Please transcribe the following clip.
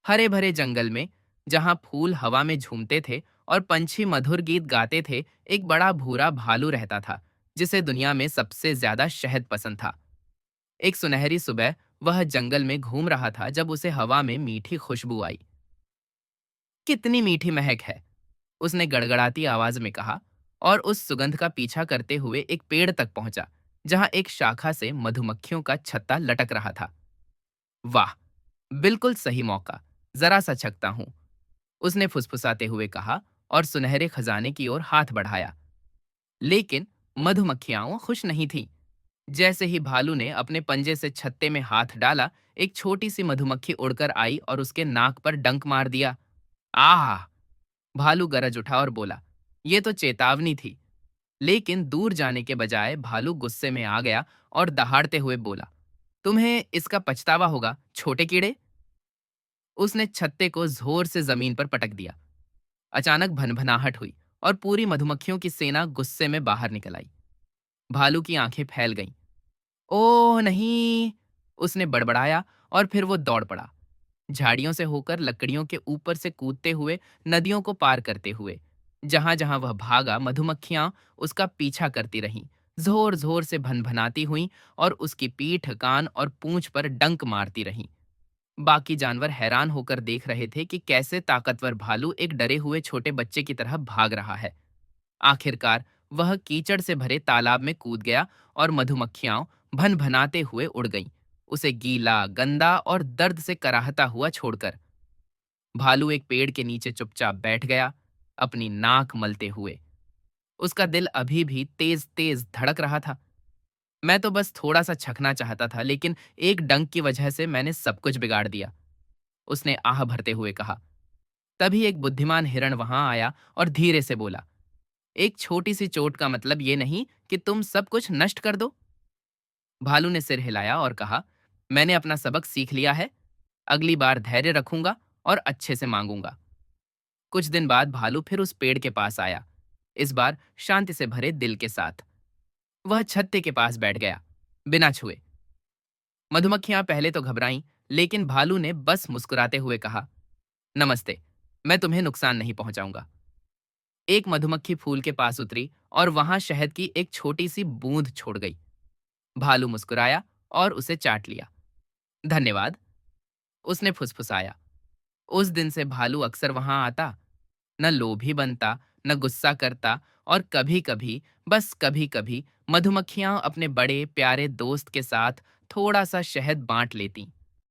हरे भरे जंगल में, जहां फूल हवा में झूमते थे और पंछी मधुर गीत गाते थे, एक बड़ा भूरा भालू रहता था जिसे दुनिया में सबसे ज्यादा शहद पसंद था। एक सुनहरी सुबह वह जंगल में घूम रहा था जब उसे हवा में मीठी खुशबू आई। कितनी मीठी महक है, उसने गड़गड़ाती आवाज में कहा, और उस सुगंध का पीछा करते हुए एक पेड़ तक पहुंचा जहां एक शाखा से मधुमक्खियों का छत्ता लटक रहा था। वाह, बिल्कुल सही मौका, जरा सा छकता हूं, उसने फुसफुसाते हुए कहा और सुनहरे खजाने की ओर हाथ बढ़ाया। लेकिन मधुमक्खियां खुश नहीं थीं। जैसे ही भालू ने अपने पंजे से छत्ते में हाथ डाला, एक छोटी सी मधुमक्खी उड़कर आई और उसके नाक पर डंक मार दिया। आह! भालू गरज उठा और बोला, ये तो चेतावनी थी। लेकिन दूर जाने के बजाय भालू गुस्से में आ गया और दहाड़ते हुए बोला, तुम्हें इसका पछतावा होगा, छोटे कीड़े। उसने छत्ते को जोर से जमीन पर पटक दिया। अचानक भनभनाहट हुई और पूरी मधुमक्खियों की सेना गुस्से में बाहर निकल आई। भालू की आंखें फैल गईं। ओह नहीं! उसने बड़बड़ाया और फिर वो दौड़ पड़ा, झाड़ियों से होकर, लकड़ियों के ऊपर से कूदते हुए, नदियों को पार करते हुए। जहां जहां वह भागा, मधुमक्खियां उसका पीछा करती रहीं, जोर जोर से भनभनाती हुईं और उसकी पीठ, कान और पूंछ पर डंक मारती रहीं। बाकी जानवर हैरान होकर देख रहे थे कि कैसे ताकतवर भालू एक डरे हुए छोटे बच्चे की तरह भाग रहा है। आखिरकार वह कीचड़ से भरे तालाब में कूद गया और मधुमक्खियां भन भनाते हुए उड़ गईं, उसे गीला, गंदा और दर्द से कराहता हुआ छोड़कर। भालू एक पेड़ के नीचे चुपचाप बैठ गया, अपनी नाक मलते हुए। उसका दिल अभी भी तेज तेज धड़क रहा था। मैं तो बस थोड़ा सा छकना चाहता था, लेकिन एक डंक की वजह से मैंने सब कुछ बिगाड़ दिया, उसने आह भरते हुए कहा। तभी एक बुद्धिमान हिरण वहां आया और धीरे से बोला, एक छोटी सी चोट का मतलब ये नहीं कि तुम सब कुछ नष्ट कर दो। भालू ने सिर हिलाया और कहा, मैंने अपना सबक सीख लिया है, अगली बार धैर्य रखूंगा और अच्छे से मांगूंगा। कुछ दिन बाद भालू फिर उस पेड़ के पास आया, इस बार शांति से भरे दिल के साथ। वह छत्ते के पास बैठ गया, बिना छुए। मधुमक्खियां पहले तो घबराईं, लेकिन भालू ने बस मुस्कुराते हुए कहा, नमस्ते, मैं तुम्हें नुकसान नहीं पहुंचाऊंगा। एक मधुमक्खी फूल के पास उतरी और वहां शहद की एक छोटी सी बूंद छोड़ गई। भालू मुस्कुराया और उसे चाट लिया। धन्यवाद, उसने फुसफुसाया। उस दिन से भालू अक्सर वहां आता, न लोभी बनता, न गुस्सा करता, और कभी कभी, बस कभी कभी, मधुमक्खियां अपने बड़े प्यारे दोस्त के साथ थोड़ा सा शहद बांट लेती।